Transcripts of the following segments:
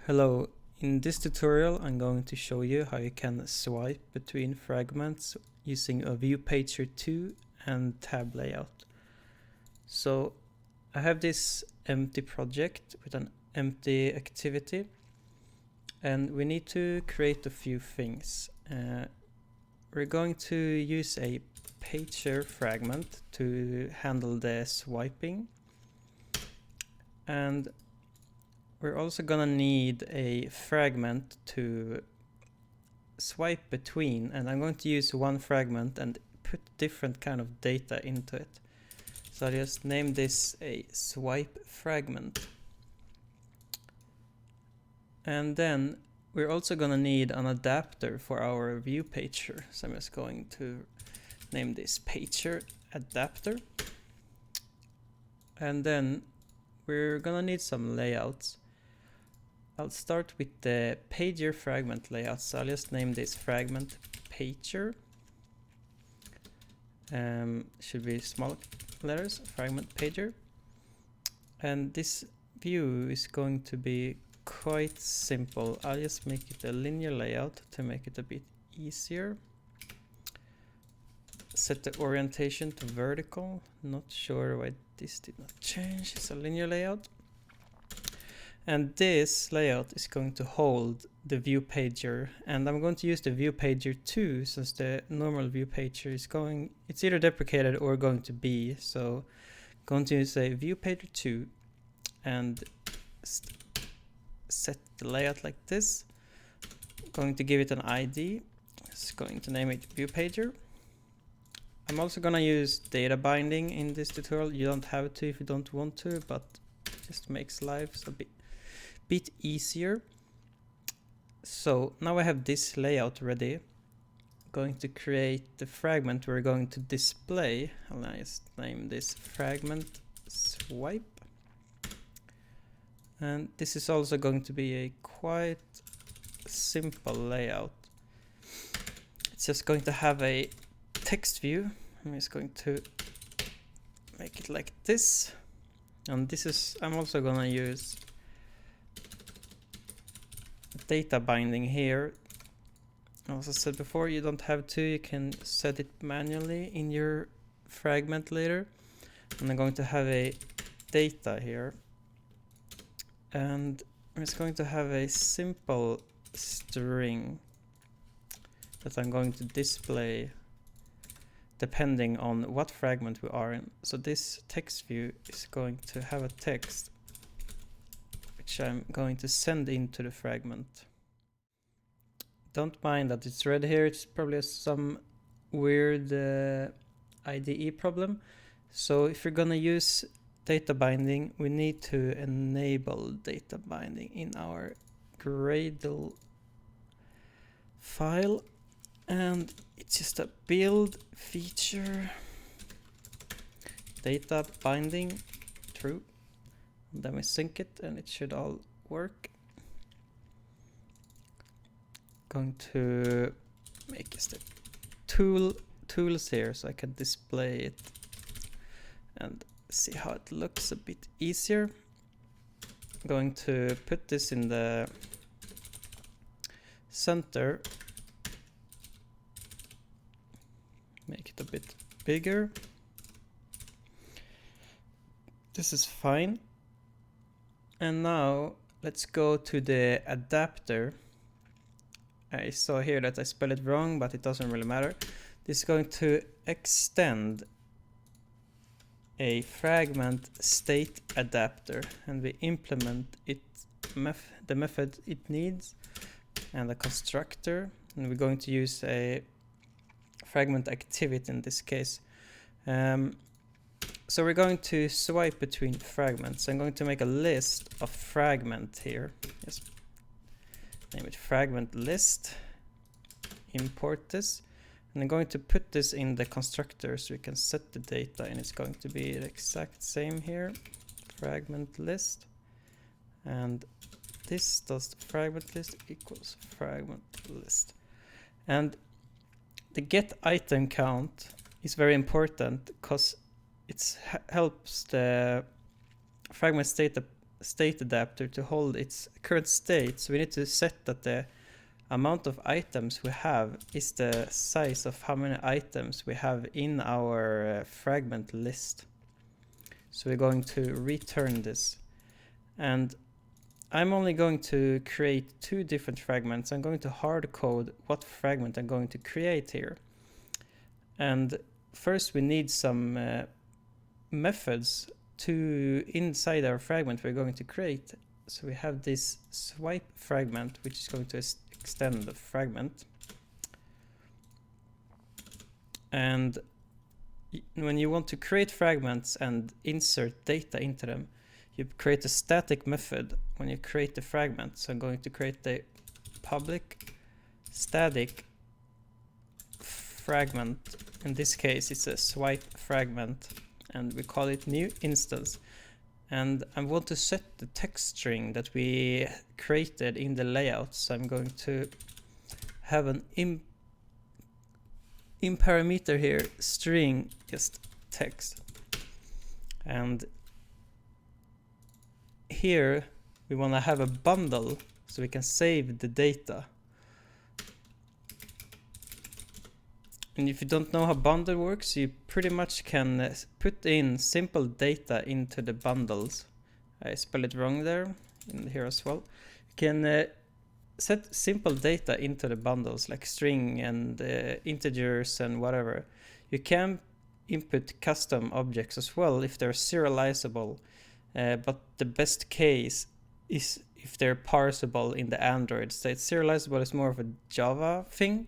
Hello, in this tutorial I'm going to show you how you can swipe between fragments using a ViewPager2 and TabLayout. So I have this empty project with an empty activity and we need to create a few things. We're going to use a pager fragment to handle the swiping, and we're also gonna need a fragment to swipe between, and I'm going to use one fragment and put different kind of data into it. So I'll just name this a swipe fragment. And then we're also gonna need an adapter for our ViewPager. So I'm just going to name this pager adapter. And then we're gonna need some layouts. I'll start with the pager fragment layout. So I'll just name this fragment pager. Should be small letters, fragment pager. And this view is going to be quite simple. I'll just make it a linear layout to make it a bit easier. Set the orientation to vertical. Not sure why this did not change. It's a linear layout. And this layout is going to hold the ViewPager, and I'm going to use the ViewPager2 since the normal ViewPager is it's either deprecated or going to be. So I'm going to use a ViewPager2 and set the layout like this. I'm going to give it an ID. It's going to name it ViewPager. I'm also going to use data binding in this tutorial. You don't have to if you don't want to, but it just makes life a bit easier. So now I have this layout ready. I'm going to create the fragment we're going to display. I'll just name this fragment swipe. And this is also going to be a quite simple layout. It's just going to have a text view. I'm just going to make it like this. And this is, I'm also gonna use data binding here. As I said before, you don't have to, you can set it manually in your fragment later. And I'm going to have a data here. And I'm just going to have a simple string that I'm going to display depending on what fragment we are in. So this text view is going to have a text which I'm going to send into the fragment. Don't mind that it's red here, it's probably some weird IDE problem. So if you're gonna use data binding, we need to enable data binding in our Gradle file, and it's just a build feature data binding true. And then we sync it and it should all work. Going to make the tools here so I can display it and see how it looks a bit easier. Going to put this in the center, make it a bit bigger. This is fine. And now let's go to the adapter. I saw here that I spelled it wrong, but it doesn't really matter. This is going to extend a fragment state adapter, and we implement it the method it needs and a constructor, and we're going to use a fragment activity in this case. So we're going to swipe between fragments. I'm going to make a list of fragment here. Just name it fragment list. Import this. And I'm going to put this in the constructor so we can set the data, and it's going to be the exact same here. Fragment list. And this does the fragment list equals fragment list. And the get item count is very important because it helps the fragment state adapter to hold its current state. So we need to set that the amount of items we have is the size of how many items we have in our fragment list. So we're going to return this. And I'm only going to create 2 different fragments. I'm going to hard code what fragment I'm going to create here. And first we need some methods to inside our fragment we're going to create. So we have this swipe fragment, which is going to extend the fragment. And when you want to create fragments and insert data into them, you create a static method when you create the fragment. So I'm going to create the public static fragment. In this case, it's a swipe fragment, and we call it new instance. And I want to set the text string that we created in the layout. So I'm going to have an in parameter here, string, just text. And here we want to have a bundle so we can save the data. And if you don't know how bundle works, you pretty much can put in simple data into the bundles. I spell it wrong there, in here as well. You can set simple data into the bundles, like string and integers and whatever. You can input custom objects as well if they're serializable, but the best case is if they're parsable in the Android state. Serializable is more of a Java thing,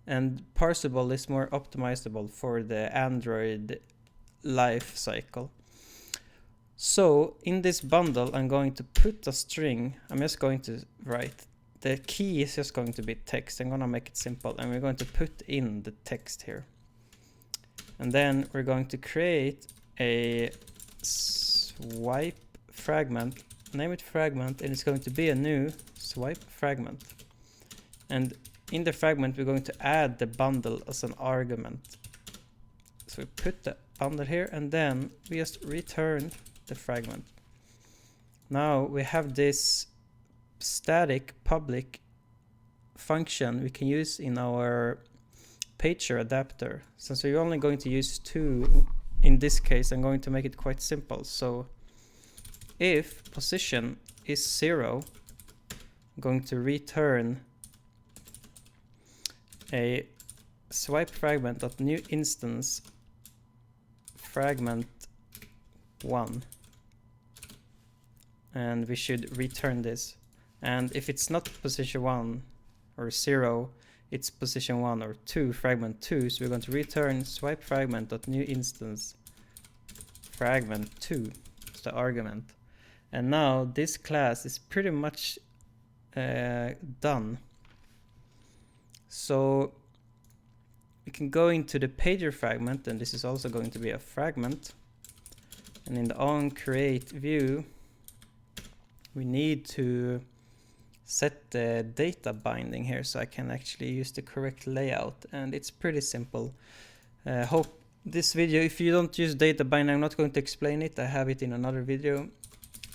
and parsable is more optimizable for the Android life cycle. So in this bundle, I'm going to put a string. I'm just going to write. The key is just going to be text. I'm going to make it simple, and we're going to put in the text here. And then we're going to create a swipe fragment, name it fragment, and it's going to be a new swipe fragment. And in the fragment, we're going to add the bundle as an argument. So we put the bundle here, and then we just return the fragment. Now we have this static public function we can use in our pager adapter. Since we're only going to use 2 in this case, I'm going to make it quite simple. So if position is 0, I'm going to return a swipe fragment of new instance fragment 1, and we should return this. And if it's not position 1 or 0, it's position 1 or 2, fragment 2. So we're going to return swipe fragment of new instance fragment 2 as the argument. And now this class is pretty much done. So we can go into the pager fragment, and this is also going to be a fragment. And in the onCreate view, we need to set the data binding here so I can actually use the correct layout. And it's pretty simple. Hope this video, if you don't use data binding, I'm not going to explain it. I have it in another video.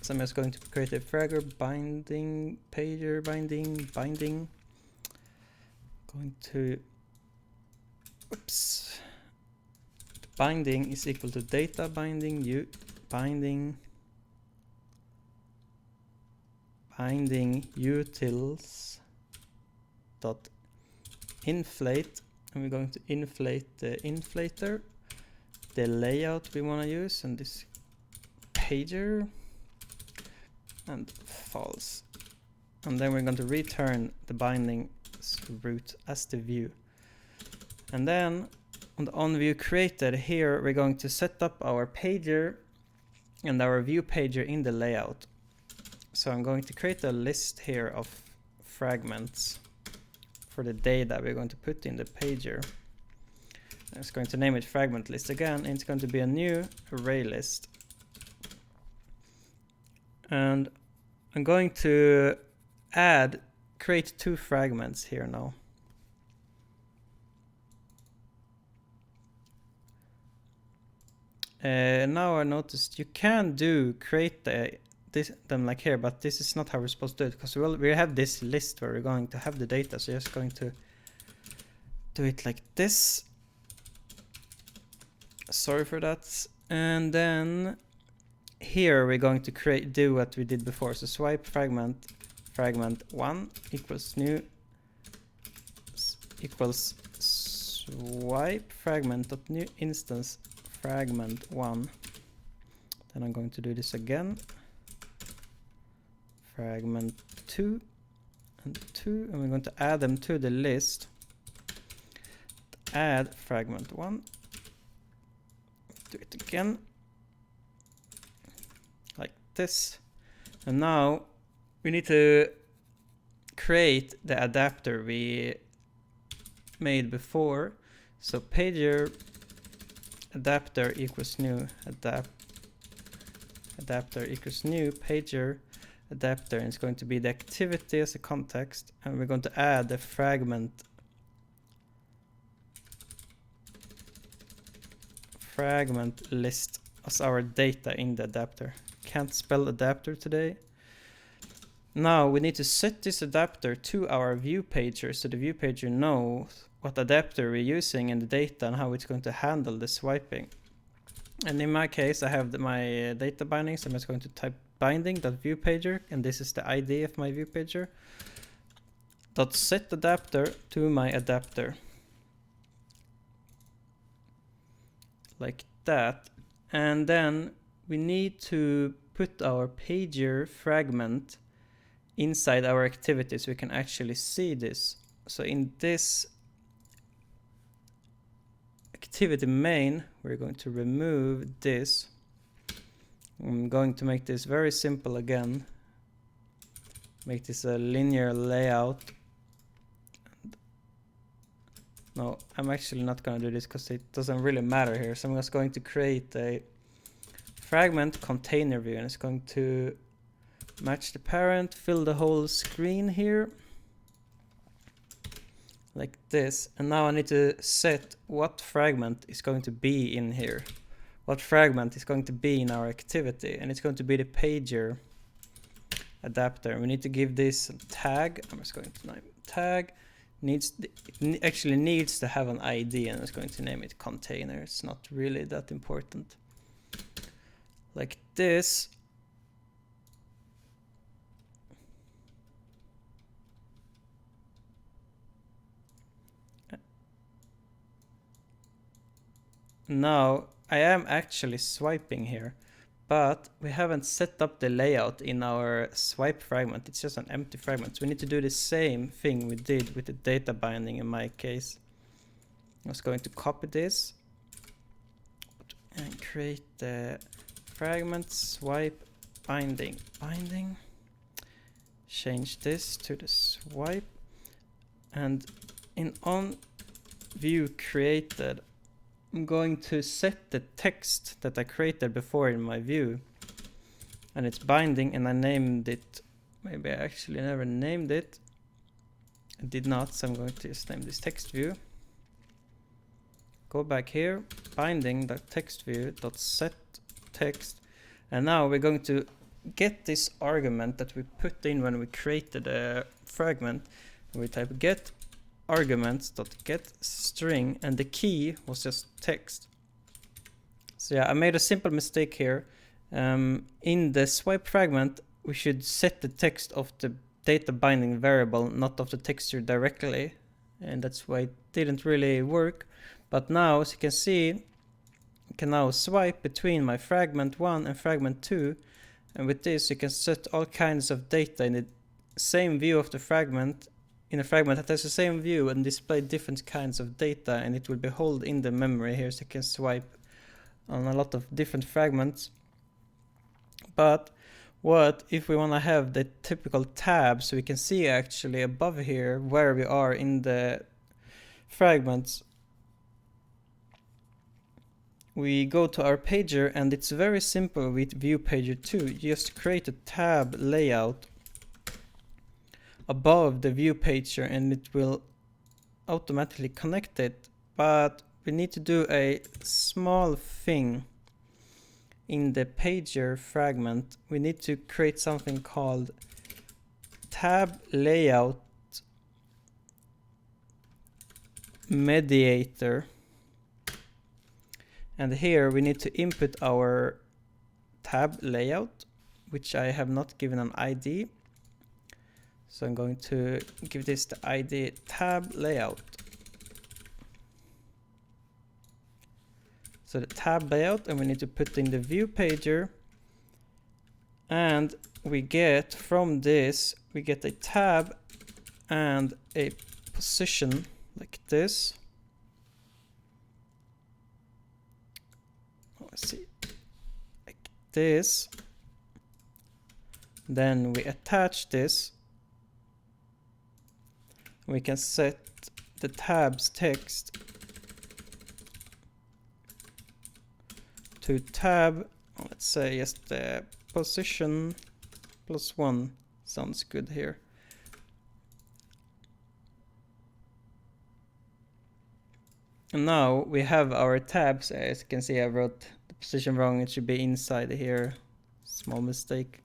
So I'm just going to create a fragger binding, pager binding. Going to, oops, binding is equal to data binding utils dot inflate, and we're going to inflate the inflator, the layout we want to use, and this pager, and false. And then we're going to return the binding root as the view. And then on the onView created here, we're going to set up our pager and our view pager in the layout. So I'm going to create a list here of fragments for the data we're going to put in the pager. I'm just going to name it fragment list again, and it's going to be a new array list. And I'm going to create 2 fragments here now. Now I noticed you can create them like here, but this is not how we're supposed to do it, because we have this list where we're going to have the data. So just going to do it like this. Sorry for that. And then here we're going to do what we did before. So swipe fragment1 equals new equals swipe fragment.new instance fragment1. Then I'm going to do this again. Fragment2 and 2, and we're going to add them to the list. Add fragment1. Do it again. Like this. And now we need to create the adapter we made before. So pager adapter equals new adapter equals new pager adapter, and it's going to be the activity as a context, and we're going to add the fragment list as our data in the adapter. Can't spell adapter today. Now we need to set this adapter to our ViewPager, so the ViewPager knows what adapter we're using in the data and how it's going to handle the swiping. And in my case, I have my data binding, so I'm just going to type binding.viewpager, and this is the ID of my ViewPager. .set adapter to my adapter. Like that. And then we need to put our pager fragment inside our activity so we can actually see this. So in this activity main, we're going to remove this. I'm going to make this very simple again. Make this a linear layout. No, I'm actually not going to do this because it doesn't really matter here. So I'm just going to create a fragment container view, and it's going to match the parent, fill the whole screen here. Like this. And now I need to set what fragment is going to be in here. What fragment is going to be in our activity. And it's going to be the pager adapter. We need to give this a tag. I'm just going to name tag. It actually needs to have an ID, and I'm just going to name it container. It's not really that important. Like this. Now I am actually swiping here, but we haven't set up the layout in our swipe fragment. It's just an empty fragment. So we need to do the same thing we did with the data binding in my case. I was going to copy this and create the fragment swipe binding. Change this to the swipe, and in on view created, I'm going to set the text that I created before in my view, and it's binding, and I named it. Maybe I actually never named it. I did not, so I'm going to just name this text view. Go back here, binding.text view.set text, and now we're going to get this argument that we put in when we created a fragment. We type get arguments.get string, and the key was just text. So yeah, I made a simple mistake here. In the swipe fragment, we should set the text of the data binding variable, not of the texture directly, and that's why it didn't really work. But now, as you can see, I can now swipe between my fragment 1 and fragment 2, and with this you can set all kinds of data in the same view of the fragment, in a fragment that has the same view, and display different kinds of data, and it will be held in the memory here, so you can swipe on a lot of different fragments. But what if we want to have the typical tab, so we can see actually above here where we are in the fragments? We go to our pager, and it's very simple with ViewPager2. You just create a tab layout above the ViewPager, and it will automatically connect it. But we need to do a small thing. in the pager fragment, we need to create something called TabLayout mediator. And here we need to input our tab layout, which I have not given an ID. So I'm going to give this the ID tab layout. So the tab layout, and we need to put in the view pager. And we get from this, we get a tab and a position like this. Let's see, like this. Then we attach this. We can set the tab's text to tab, let's say just the position +1 sounds good here. And now we have our tabs. As you can see, I wrote the position wrong. It should be inside here. Small mistake.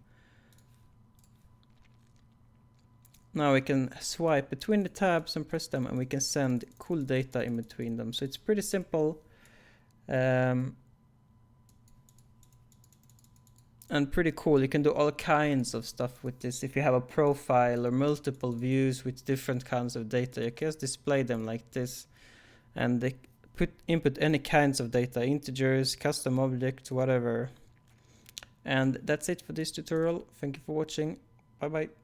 Now we can swipe between the tabs and press them, and we can send cool data in between them. So it's pretty simple and pretty cool. You can do all kinds of stuff with this. If you have a profile or multiple views with different kinds of data, you can just display them like this. And they input any kinds of data, integers, custom objects, whatever. And that's it for this tutorial. Thank you for watching. Bye bye.